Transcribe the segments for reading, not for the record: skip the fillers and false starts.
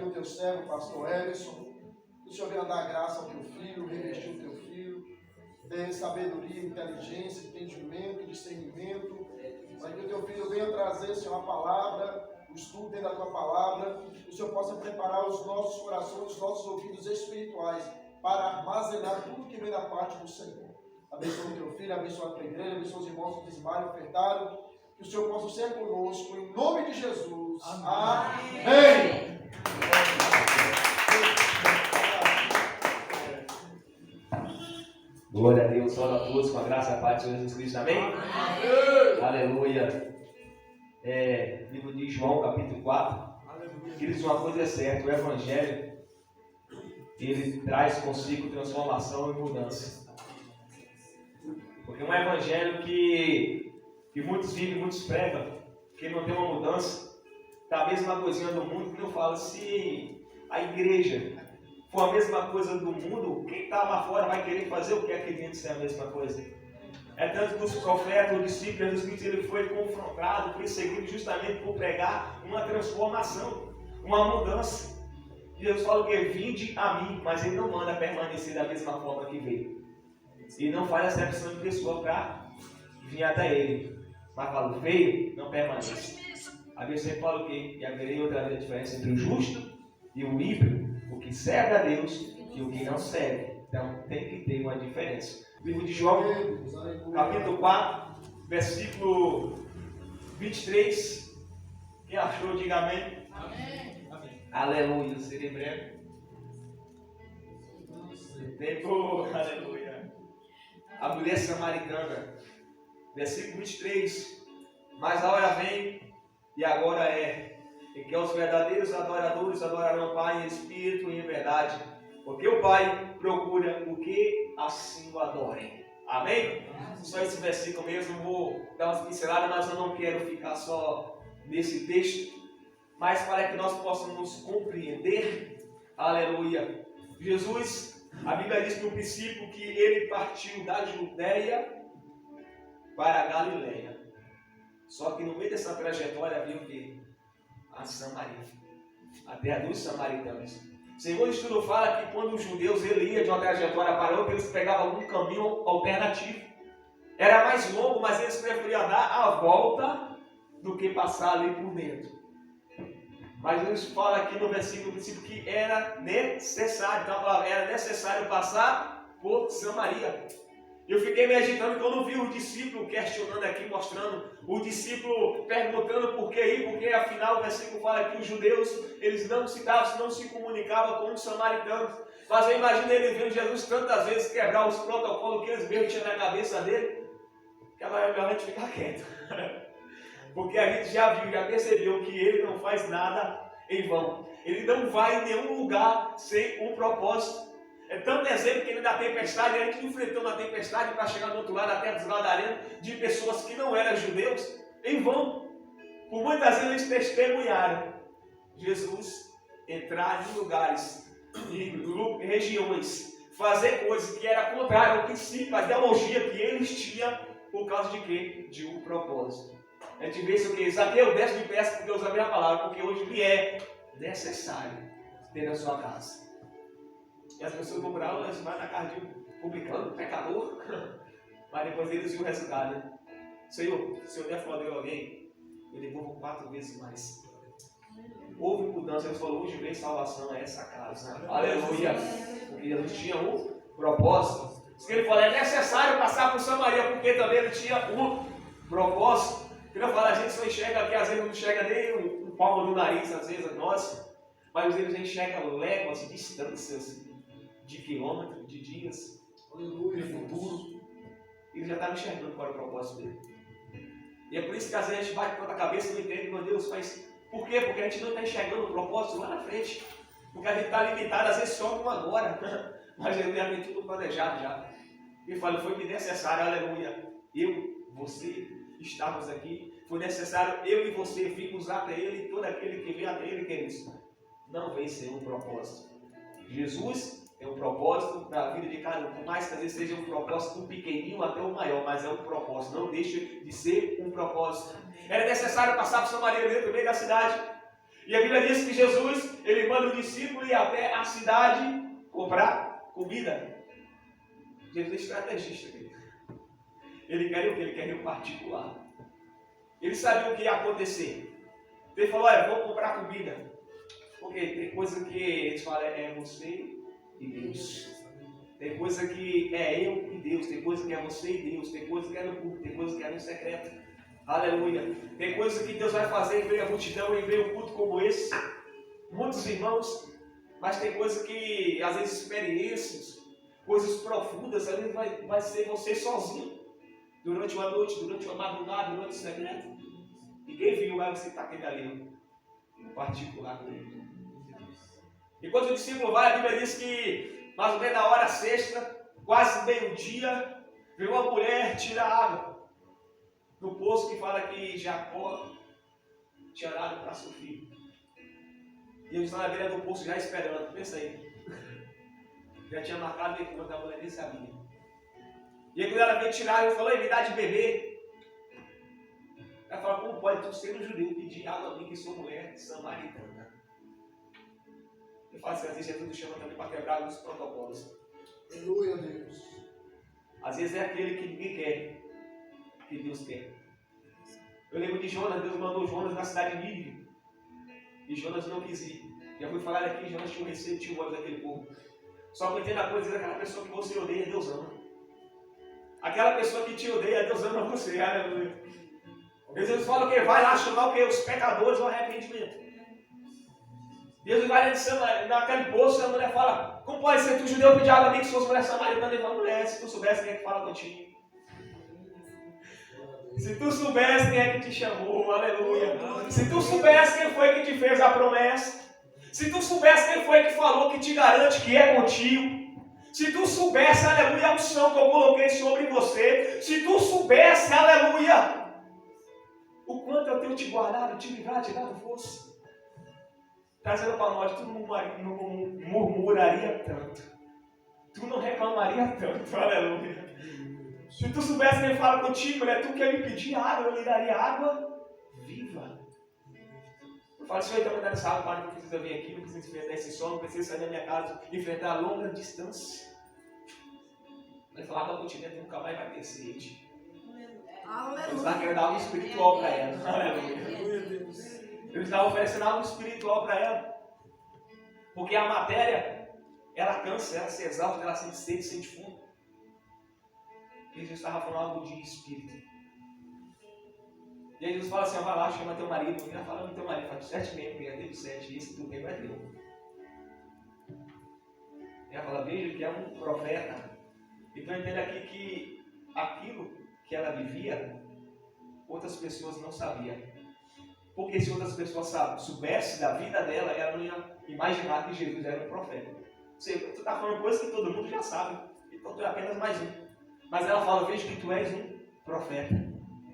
aqui o teu servo, pastor Emerson. Que o Senhor venha dar graça ao teu filho, revestir o teu filho. Dê sabedoria, inteligência, entendimento, discernimento. Para que o teu filho venha trazer, Senhor, a palavra, o estudo dentro da tua palavra. Que o Senhor possa preparar os nossos corações, os nossos ouvidos espirituais para armazenar tudo que vem da parte do Senhor. Abençoa o teu filho, abençoa a tua igreja, abençoa os irmãos que desmaram, ofertaram. Que o Senhor possa ser conosco, em nome de Jesus. Amém. Amém. Glória a Deus, ora a todos com a graça e a paz de Jesus Cristo, amém? Amém. Aleluia. Livro de João, capítulo 4. Queridos, uma coisa é certa, o Evangelho, ele traz consigo transformação e mudança. Porque um Evangelho que muitos vivem, muitos pregam, que não tem uma mudança, está a mesma coisinha do mundo, que eu falo, se a igreja for a mesma coisa do mundo, quem está lá fora vai querer fazer o que aqui dentro se é a mesma coisa. É tanto que os profetas, os discípulos, Jesus Cristo, ele foi confrontado, perseguido justamente por pregar uma transformação, uma mudança. Jesus fala que vinde a mim, mas ele não manda permanecer da mesma forma que veio. E não faz acepção de pessoa para vir até ele. Mas fala, veio, não permanece. A Bíblia sempre fala o quê? E haverei outra vez a diferença entre o justo e o ímpio. O que serve a Deus e o que não serve. Então tem que ter uma diferença. Livro de João, capítulo 4, versículo 23. Quem achou, diga amém. Amém. Aleluia. Serei breve. Tempo, aleluia. A mulher samaritana, versículo 23. Mas a hora vem e agora é, em que os verdadeiros adoradores adorarão o Pai em espírito e em verdade, porque o Pai procura o que assim o adorem. Amém? Só esse versículo mesmo, vou dar umas pinceladas, mas eu não quero ficar só nesse texto, mas para que nós possamos compreender, aleluia. Jesus, a Bíblia diz no princípio que ele partiu da Judéia para a Galileia. Só que no meio dessa trajetória havia o quê? A Samaria, a terra dos samaritanos. Segundo o estudo fala que quando os judeus iam de uma trajetória para outra, eles pegavam algum caminho alternativo. Era mais longo, mas eles preferiam dar a volta do que passar ali por dentro. Mas Jesus fala aqui no versículo princípio que era necessário, então a palavra era necessário passar por Samaria. Eu fiquei me agitando quando vi o discípulo questionando aqui, mostrando o discípulo perguntando por que ir, porque afinal o versículo fala que os judeus, eles não se comunicavam com os samaritanos. Mas eu imagino ele vendo Jesus tantas vezes quebrar os protocolos que eles mesmos tinham na cabeça dele, que agora é melhor a gente ficar quieto. Porque a gente já viu, já percebeu que ele não faz nada em vão. Ele não vai em nenhum lugar sem um propósito. É tanto exemplo que ele da tempestade, a gente enfrentou na tempestade para chegar do outro lado da terra dos Gadarenos, de pessoas que não eram judeus, em vão. Por muitas vezes eles testemunharam Jesus entrar em lugares, em regiões, fazer coisas que era contrário ao princípio, à ideologia que eles tinham, por causa de quê? De um propósito. A gente vê isso aqui, Zaqueu desce de peça porque usa a minha palavra, porque hoje lhe é necessário ter na sua casa. E as pessoas murmuravam, elas vão na casa de um publicano, pecador, mas depois eles viram o resultado, né? Senhor, se eu defraudei alguém, eu devolvo 4 vezes mais. Houve mudança, ele falou, hoje vem salvação a essa casa. Aleluia! Porque Jesus tinha um propósito. Isso que ele falou, é necessário passar por Samaria, porque também ele tinha um propósito. Eu falo, a gente só enxerga aqui, às vezes não enxerga nem o palmo do nariz, às vezes nós, mas eles enxergam léguas, distâncias de quilômetros, de dias, de futuro. Ele já estava enxergando qual era o propósito dele. E é por isso que às vezes a gente bate com a cabeça e não entende, meu Deus, mas por quê? Porque a gente não está enxergando o propósito lá na frente. Porque a gente está limitado, às vezes só com agora. Mas ele já tem tudo planejado já. E fala, foi necessário, aleluia, eu, você, estamos aqui. Foi necessário eu e você virmos até ele, e todo aquele que vem até ele, que é isso. Não vem sem um propósito. Jesus é um propósito para a vida de cada um. Por mais que às vezes seja um propósito do pequenininho até o maior, mas é um propósito. Não deixe de ser um propósito. Era necessário passar por Samaria dentro do meio da cidade. E a Bíblia diz que Jesus, ele manda o discípulo ir até a cidade comprar comida. Jesus é estrategista, querido. Ele quer o quê? Ele quer ir particular. Ele sabia o que ia acontecer. Ele falou, olha, vou comprar comida. Porque tem coisa que eles falam, é você e Deus. Tem coisa que é eu e Deus. Tem coisa que é você e Deus. Tem coisa que é no culto. Tem coisa que é no secreto. Aleluia. Tem coisa que Deus vai fazer em meio à multidão, em meio a um culto como esse. Muitos irmãos. Mas tem coisa que, às vezes, experiências, coisas profundas, às vezes vai ser você sozinho. Durante uma noite, durante uma madrugada, durante o secreto. E quem viu vai você estar aquele ali, no particular. E quando o discípulo vai, a Bíblia diz que, mais ou menos na hora sexta, quase meio-dia, veio uma mulher tirar água do poço que fala que Jacó tinha dado para seu filho. E eles estão na beira do poço já esperando. Pensa aí. Já tinha marcado o encontro, a mulher nem sabia. E aí quando ela veio tirar, ele falou, me dá de beber. Ela falou, como pode tu ser um judeu pedir água a mim que sou mulher samaritana? Eu falo assim, às vezes Jesus chama também para quebrar alguns protocolos. Aleluia, Deus. Às vezes é aquele que ninguém quer, que Deus quer. Eu lembro de Jonas, Deus mandou Jonas na cidade de Nínive. E Jonas não quis ir. Já fui falar aqui, Jonas tinha um receio, tinha um ódio daquele povo. Só que eu entendo a coisa, aquela pessoa que você odeia, Deus ama. Aquela pessoa que te odeia, Deus ama você, aleluia. Jesus fala o quê? Vai lá chamar o quê? Os pecadores ao arrependimento. Jesus vai naquele poço e a mulher fala, como pode ser que o judeu pedir água a mim que fosse mulher samaritana? Ele fala, mulher, se tu soubesse quem é que fala contigo. Se tu soubesse quem é que te chamou, aleluia. Se tu soubesse quem foi que te fez a promessa. Se tu soubesse quem foi que falou que te garante que é contigo. Se tu soubesse, aleluia, a unção que eu coloquei sobre você. Se tu soubesse, aleluia, o quanto eu tenho te guardado, te livrado, te dado força. Trazendo para nós, tu não murmuraria tanto. Tu não reclamaria tanto, aleluia. Se tu soubesse quem fala contigo, né? Tu quer me pedir água, eu lhe daria água viva. Eu falo, Senhor, então me dá essa água, Pai, não precisa vir aqui, não precisa enfrentar esse sol, não precisa sair da minha casa, enfrentar a longa distância. Ele falava para o continente, nunca mais vai ter sede. Ele está querendo dar algo espiritual para ela. Aleluia. Ele está oferecendo algo espiritual para ela. Porque a matéria, ela cansa, ela se exalta, ela sente sede, sente fome. E Jesus estava falando algo de espírito. E aí Jesus fala assim, vai lá, chama teu marido. E ela fala, teu marido, faz 7 meses, porque já teve 7, e esse tu tem, vai ter. E ela fala, veja que é um profeta. Então entenda aqui que aquilo que ela vivia, outras pessoas não sabiam. Porque se outras pessoas soubessem da vida dela, ela não ia imaginar que Jesus era um profeta. Você está falando coisas que todo mundo já sabe. Então tu é apenas mais um. Mas ela fala, veja que tu és um profeta.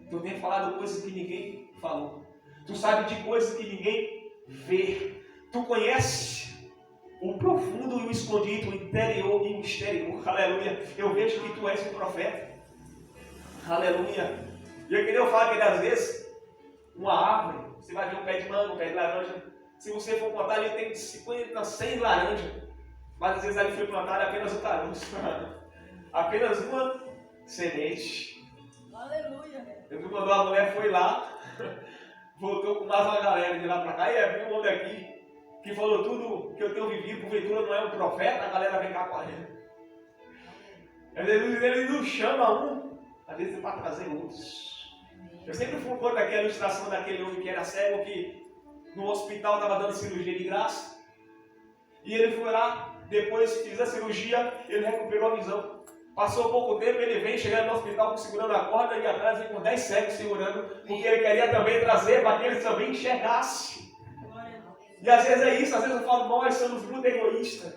Tu tem falado coisas que ninguém falou. Tu sabe de coisas que ninguém vê. Tu conheces o profundo e o escondido, o interior e o exterior. Aleluia. Eu vejo que tu és um profeta. Aleluia. E eu queria falar que às vezes, uma árvore, você vai ver um pé de manga, um pé de laranja. Se você for contar, ele tem 50, 100 laranjas. Mas às vezes ali foi plantado apenas um caroço. Apenas uma semente. Aleluia. Eu vi quando a mulher foi lá, voltou com mais uma galera de lá para cá, e havia um homem aqui que falou tudo que eu tenho vivido, porventura não é um profeta, a galera vem cá correndo. Ele não chama um, às vezes é para trazer outros. Eu sempre fui contra aquela ilustração daquele homem que era cego, que no hospital estava dando cirurgia de graça. E ele foi lá, depois fez a cirurgia, ele recuperou a visão. Passou pouco tempo, ele vem chegando no hospital segurando a corda e atrás vem com 10 cegos segurando, porque ele queria também trazer para que eles também enxergassem. E às vezes é isso, às vezes eu falo, nós somos muito egoístas,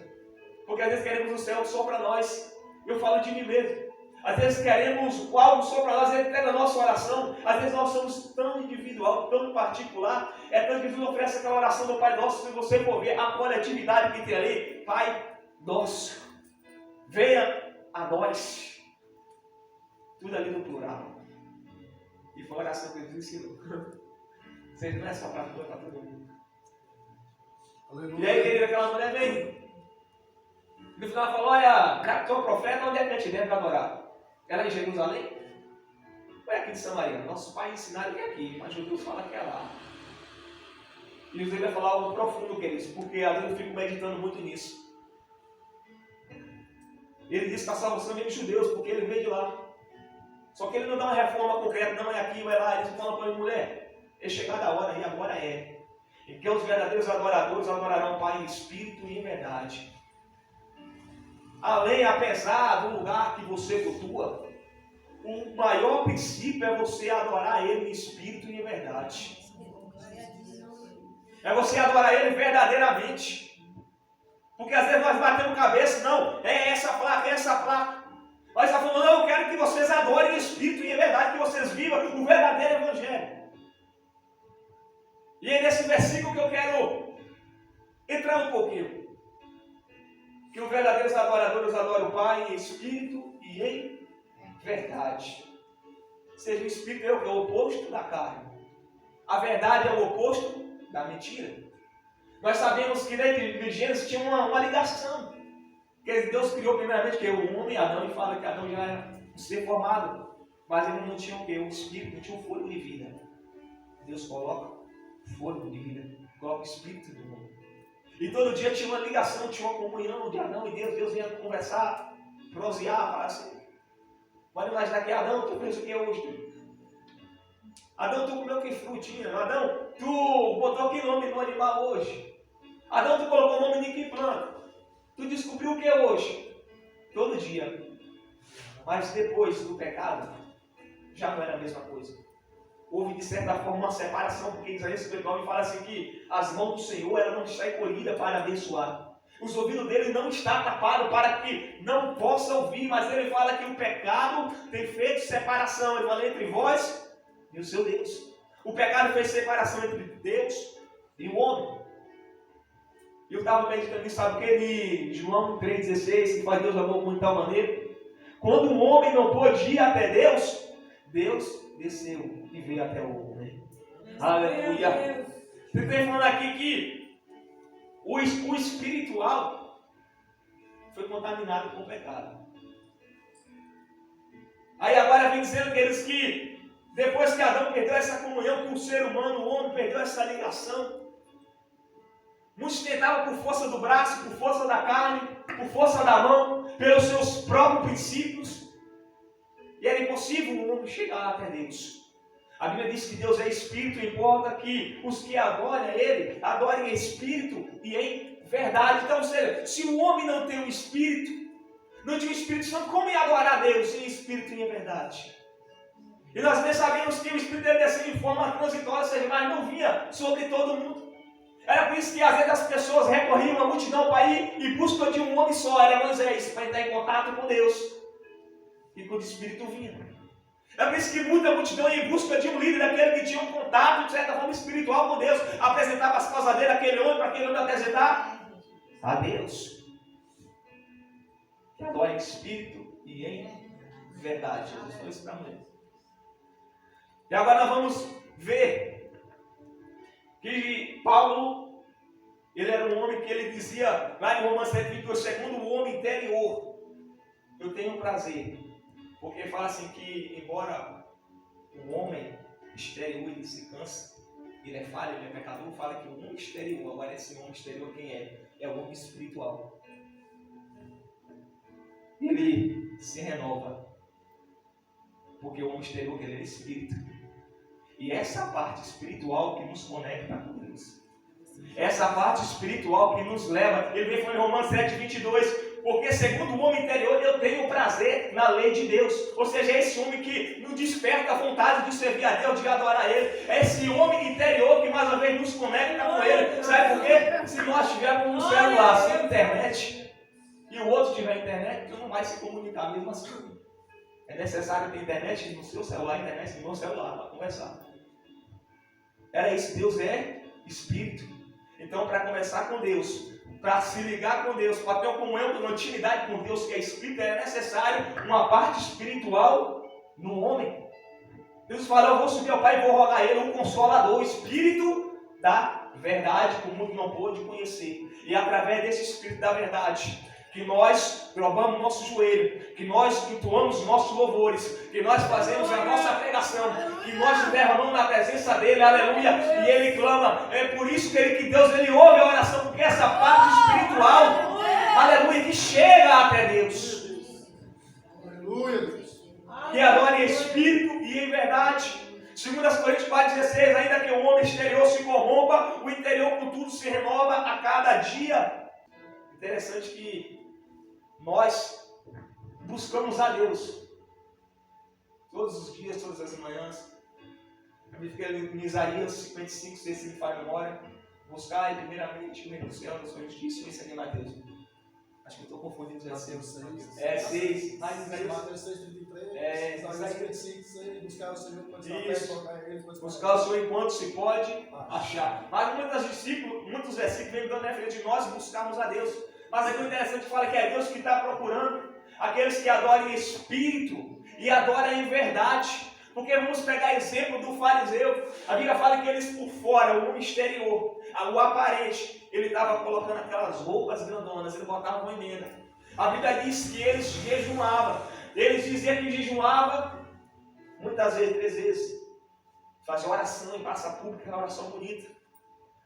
porque às vezes queremos o céu só para nós. Eu falo de mim mesmo. Às vezes queremos algo só para nós, até na nossa oração. Às vezes nós somos tão individual, tão particular. É tanto que Jesus oferece aquela oração do Pai Nosso, se você for ver a coletividade que tem ali, Pai Nosso, venha a nós. Tudo ali no plural. E foi a oração que Jesus ensinou. Não é só para todo mundo. E aí, querida, aquela mulher veio. No final ela falou, olha, já que tu é um profeta, onde é que a gente deve adorar? Era em Jerusalém? Ou é aqui de Samaria? Nossos pais ensinaram que é aqui, mas Jesus fala que é lá. E Jesus vai falar algo profundo, queridos, porque às vezes eu fico meditando muito nisso. Ele diz que a salvação vem dos judeus, porque ele veio de lá. Só que ele não dá uma reforma concreta, não é aqui, vai lá. Ele fala para a mulher, é chegada a hora e agora é. E que os verdadeiros adoradores adorarão o Pai em espírito e em verdade. Além, apesar do lugar que você cultua, o maior princípio é você adorar Ele em espírito e em verdade. É você adorar Ele verdadeiramente. Porque às vezes nós batemos cabeça, não, é essa placa, é essa placa. Nós estamos falando, não, eu quero que vocês adorem em espírito e em verdade, que vocês vivam o verdadeiro Evangelho. E é nesse versículo que eu quero entrar um pouquinho. Que os verdadeiros adoradores adoram o Pai em espírito e em verdade. Seja o espírito é o oposto da carne. A verdade é o oposto da mentira. Nós sabemos que dentro de Gênesis tinha uma ligação. Que Deus criou primeiramente que o homem, Adão, e fala que Adão já era um ser formado. Mas ele não tinha o quê? O espírito, não tinha um fôlego de vida. Deus coloca fôlego de vida, coloca o espírito do mundo. E todo dia tinha uma ligação, tinha uma comunhão de Adão e Deus. Deus vinha conversar, prosear, falar assim. Pode imaginar que Adão, tu fez o que hoje? Adão, tu comeu que frutinha? Adão, tu botou que nome no animal hoje? Adão, tu colocou o nome de que planta? Tu descobriu o que é hoje? Todo dia. Mas depois do pecado, já não era a mesma coisa. Houve, de certa forma, uma separação, porque Isaías 59 fala assim que as mãos do Senhor ela não está encolhida para abençoar. Os ouvidos dele não estão tapados para que não possa ouvir, mas ele fala que o pecado tem feito separação. Ele fala entre vós e o seu Deus. O pecado fez separação entre Deus e o homem. E eu estava meditando nisso, sabe o que? De João 3,16, que faz Deus amor com tal maneira. Quando o homem não pôde ir até Deus, Deus desceu e veio até o homem. Aleluia. Você está falando aqui que o espiritual foi contaminado com o pecado. Aí agora vem dizendo que depois que Adão perdeu essa comunhão com o ser humano, o homem perdeu essa ligação. Muitos tentavam por força do braço, por força da carne, por força da mão, pelos seus próprios princípios. E era impossível o homem chegar até Deus. A Bíblia diz que Deus é Espírito, importa que os que adoram Ele, adorem em Espírito e em verdade. Então, ou seja, se o homem não tem um Espírito, não tinha o Espírito Santo, como ia adorar a Deus em Espírito e em verdade? E nós bem sabemos que o Espírito dele desceu em forma transitória, ou seja, mas não vinha sobre todo mundo. Era por isso que às vezes as pessoas recorriam à multidão para ir em busca de um homem só, era Moisés, para entrar em contato com Deus. E quando o Espírito vinha. É por isso que muita multidão ia em busca de um líder, daquele que tinha um contato, de certa forma, espiritual com Deus, apresentava as causas dele àquele homem, para aquele homem apresentar a Deus. Que adora em espírito e em verdade. Jesus falou isso para a mulher. E agora nós vamos ver que Paulo, ele era um homem que ele dizia, lá em Romanos 7:22, segundo o homem interior, eu tenho prazer. Porque fala assim que, embora o homem exterior ele se cansa, ele é falho, ele é pecador, fala que o homem exterior, agora esse homem exterior quem é? É o homem espiritual. Ele se renova. Porque o homem exterior ele é espírito. E essa parte espiritual que nos conecta com Deus. Essa parte espiritual que nos leva, ele vem falando em Romanos 7:22, porque segundo o homem interior eu tenho prazer na lei de Deus. Ou seja, é esse homem que nos desperta a vontade de servir a Deus, de adorar a Ele. É esse homem interior que mais uma vez nos conecta com Ele. Sabe por quê? Se nós estivermos no celular sem internet e o outro tiver internet, tu não vai se comunicar mesmo assim. É necessário ter internet no seu celular, internet no meu celular para conversar. Era isso, Deus é Espírito. Então, para conversar com Deus, para se ligar com Deus, para ter uma comunhão, uma intimidade com Deus que é Espírito, é necessário uma parte espiritual no homem. Deus fala, eu vou subir ao Pai e vou rogar a Ele um Consolador, o Espírito da verdade que o mundo não pôde conhecer. E através desse Espírito da verdade, que nós dobramos nosso joelho, que nós entoamos nossos louvores, que nós fazemos a nossa pregação, que nós nos derramamos na presença dele, aleluia, e ele clama. É por isso que Deus ele ouve a oração, porque essa parte espiritual, aleluia, que chega até Deus. Aleluia, Deus. Que adora em espírito e em verdade. 2 Coríntios 4,16, ainda que o homem exterior se corrompa, o interior contudo se renova a cada dia. Interessante que nós buscamos a Deus todos os dias, todas as manhãs. A Bíblia fica em Isaías 55, 6, se me faz memória. Buscar primeiramente o reino do céu, da sua justiça, e isso aqui em Mateus. Acho que eu estou confundindo os versículos. 6. Mas Mateus 6,33. Isaías 55, 6. Buscar o Senhor enquanto está perto, colocar ele. Buscar o Senhor enquanto se pode achar. Mas muitos versículos vêm dando referência de nós buscarmos a Deus. Mas aqui o interessante fala que é Deus que está procurando aqueles que adoram em espírito e adoram em verdade. Porque vamos pegar exemplo do fariseu. A Bíblia fala que eles por fora, o homem exterior, o aparente, ele estava colocando aquelas roupas grandonas, ele botava uma emenda. A Bíblia diz que eles jejuavam. Eles diziam que jejuavam muitas vezes, 3 vezes. Fazia oração em praça pública, uma oração bonita.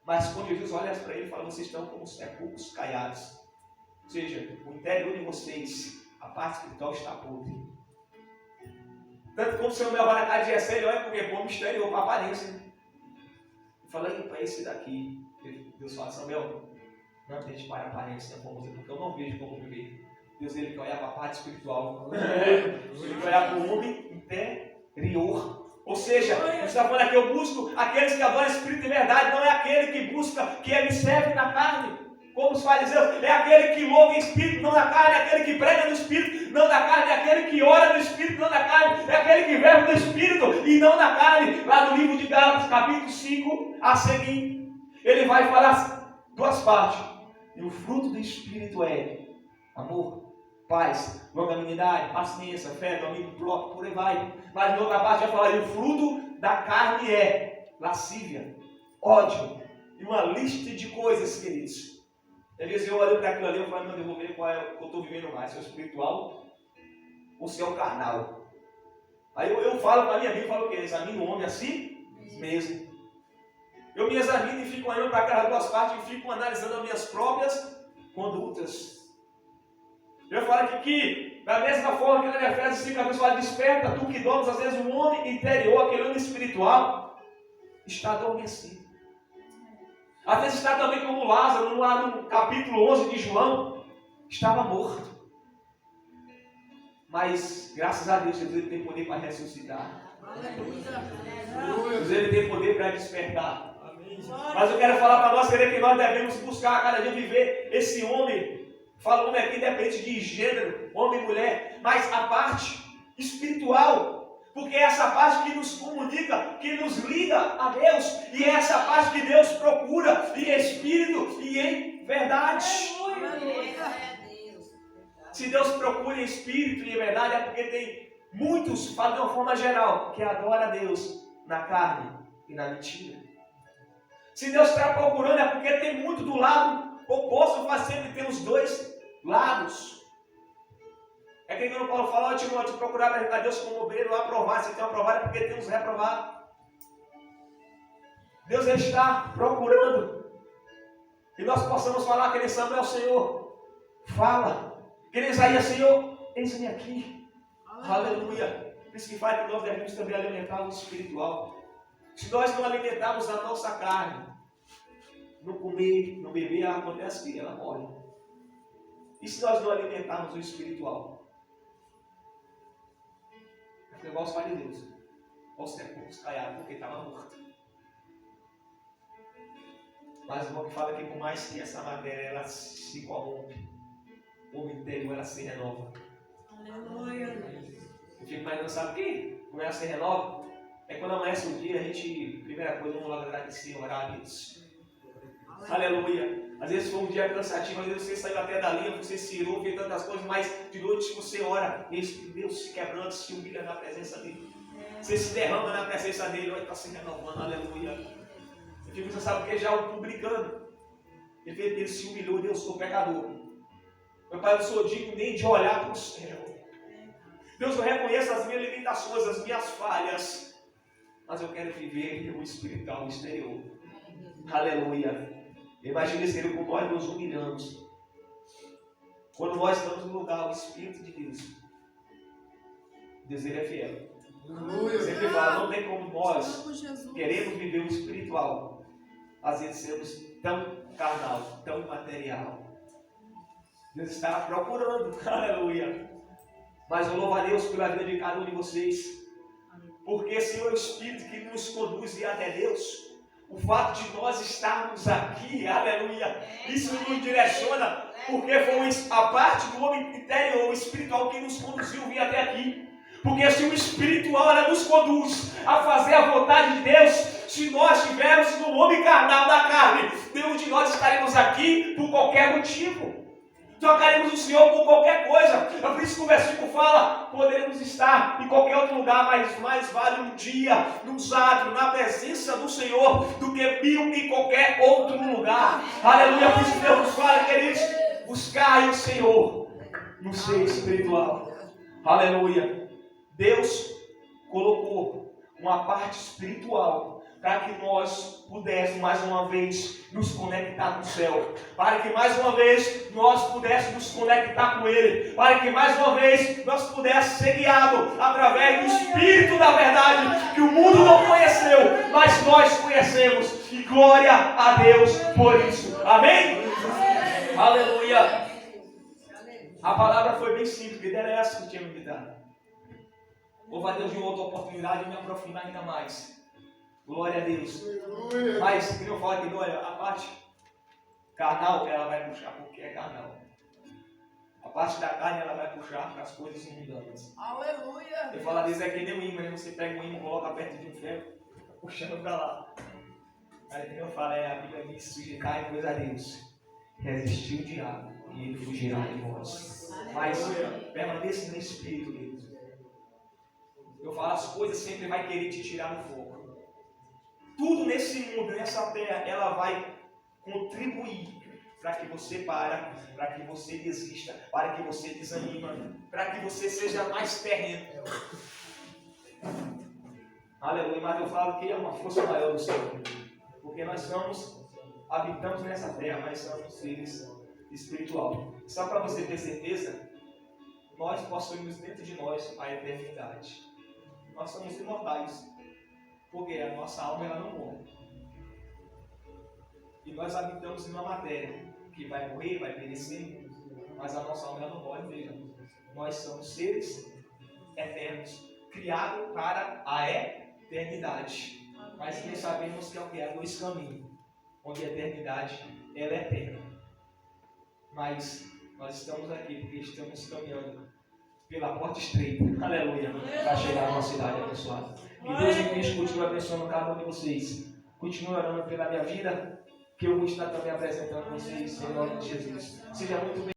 Mas quando Jesus olha para ele e fala, vocês estão como sepulcros caiados. Ou seja, o interior de vocês, a parte espiritual está podre. Tanto como o Senhor meu vai na casa de Jessé, ele olha porque como exterior, para a aparência. Eu falei para esse daqui, Deus fala, Samuel, não deixe para a aparência, porque eu não vejo como viver. Deus ele quer olhar para a parte espiritual. Ele quer olhar para o homem interior. Ou seja, você está falando aqui, eu busco aqueles que adoram espírito de verdade, não é aquele que busca, que ele serve na carne. Como os fariseus, é aquele que louva em espírito, não na carne, é aquele que prega no espírito, não na carne, é aquele que ora no espírito, não na carne, é aquele que verba no espírito e não na carne. Lá no livro de Gálatas, capítulo 5, a seguir, ele vai falar 2 partes. E o fruto do espírito é amor, paz, longanimidade, paciência, fé, domínio próprio, por aí vai. Mas na outra parte vai falar, e o fruto da carne é lascívia, ódio e uma lista de coisas, queridos. Às vezes eu olho para aquilo ali e falo, não, eu vou ver qual é o que eu estou vivendo mais, se é o espiritual ou se é o carnal. Aí eu falo para a minha vida, eu falo o quê? Examino o homem assim mesmo. Eu me examino e fico olhando para aquelas 2 partes e fico analisando as minhas próprias condutas. Eu falo aqui que, da mesma forma que na Efésios 5, a Bíblia fala, desperta tu que dormes, às vezes o homem interior, aquele homem espiritual, está adormecido. Às vezes está também como Lázaro, lá no capítulo 11 de João, estava morto. Mas, graças a Deus, Jesus tem poder para ressuscitar. Deus ele tem poder para despertar. Mas eu quero falar para nós, que nós devemos buscar cada dia viver esse homem. Fala homem aqui independente de gênero, homem e mulher, mas a parte espiritual. Porque é essa parte que nos comunica, que nos liga a Deus. E é essa parte que Deus procura em espírito e em verdade. Se Deus procura em espírito e em verdade, é porque tem muitos, fala de uma forma geral, que adoram a Deus na carne e na mentira. Se Deus está procurando, é porque tem muito do lado oposto, mas sempre tem os 2 lados. É que quando Paulo fala, Timóteo, procurar a Deus como obreiro, aprovar. Se tem um aprovado é porque tem uns reprovados. Deus ele está procurando. E nós possamos falar que ele Samuel, Senhor, fala. Que ele Isaías, Senhor, eis-me aqui. Aleluia. Por isso que faz que nós devemos também alimentar o espiritual. Se nós não alimentarmos a nossa carne, não comer, não beber, acontece que ela morre. E se nós não alimentarmos o espiritual? É igual os fariseus. Ou sepulcros caiados, porque estava morto. Mas o bom que fala que por mais que essa matéria ela se corrompe, o homem interior ela se renova. Aleluia. Eu fico imaginando, sabe o que? Como ela se renova? É quando amanhece o dia, a gente, primeira coisa, vamos lá agradecer, orar a Deus. Aleluia. Às vezes foi um dia cansativo, às vezes você saiu até da linha, você se irou, fez tantas coisas, mas de noite você ora, e Deus se quebrando, se humilha na presença dele. Você se derrama na presença dele, olha, está se renovando, aleluia. Você Jesus sabe porque já o publicano. Ele se humilhou, Deus, sou pecador. Meu Pai, eu não sou digno nem de olhar para o céu. Deus, eu reconheço as minhas limitações, as minhas falhas. Mas eu quero viver o espiritual, o exterior. Aleluia. Imagine se como nós nos humilhamos. Quando nós estamos no lugar, o Espírito de Deus. Deus, Ele é fiel. Aleluia. Sempre fala, não tem como nós queremos viver o espiritual. Às vezes sermos tão carnal, tão material. Deus está procurando. Aleluia. Mas eu louvo a Deus pela vida de cada um de vocês. Porque, Senhor, é o Espírito que nos conduz até Deus. O fato de nós estarmos aqui, aleluia, isso nos direciona, porque foi a parte do homem interior, o espiritual, que nos conduziu vir até aqui. Porque se o espiritual ela nos conduz a fazer a vontade de Deus, se nós estivermos no homem carnal, na carne, nenhum de nós estaremos aqui por qualquer motivo. Trocaremos o Senhor por qualquer coisa. É por isso que o versículo fala: poderemos estar em qualquer outro lugar, mas mais vale um dia nos átrios, na presença do Senhor, do que 1000 em qualquer outro lugar. Aleluia. Por isso que Deus nos fala, queridos, buscai o Senhor no ser espiritual. Aleluia. Deus colocou uma parte espiritual para que nós pudéssemos mais uma vez nos conectar com o céu, para que mais uma vez nós pudéssemos nos conectar com Ele, para que mais uma vez nós pudéssemos ser guiados através do Espírito da verdade, que o mundo não conheceu, mas nós conhecemos, e glória a Deus por isso. Amém? Aleluia. A palavra foi bem simples, que era essa que eu tinha me dado. Louva a Deus de uma outra oportunidade de me aprofundar ainda mais. Glória a Deus. Mas, como eu falo aqui, olha, a parte carnal, ela vai puxar porque é carnal. A parte da carne, ela vai puxar para as coisas mundanas. Aleluia. Eu falo, às vezes é que nem um imã, você pega um imã, coloca perto de um ferro, puxando para lá. Aí, como eu falo, a Bíblia diz: sujeitai pois a Deus, resistir o diabo, e ele fugirá de vós. Mas permaneça no Espírito, Deus. Eu falo, as coisas sempre vai querer te tirar do foco. Tudo nesse mundo, nessa terra, ela vai contribuir para que você para que você desista, para que você desanima, para que você seja mais terreno. Aleluia, mas eu falo que é uma força maior do céu, porque nós habitamos nessa terra, mas somos seres espirituais. Só para você ter certeza, nós possuímos dentro de nós a eternidade. Nós somos imortais. Porque a nossa alma ela não morre. E nós habitamos em uma matéria que vai morrer, vai perecer, mas a nossa alma ela não morre, veja. Nós somos seres eternos, criados para a eternidade. Mas nós sabemos que é o que? Há dois caminhos, onde a eternidade ela é eterna. Mas nós estamos aqui porque estamos caminhando pela porta estreita, aleluia, para chegar numa cidade abençoada. Que Deus em Cristo continue abençoando cada um de vocês. Continue orando pela minha vida, que eu vou estar também apresentando vocês em nome de Jesus. Seja muito bem.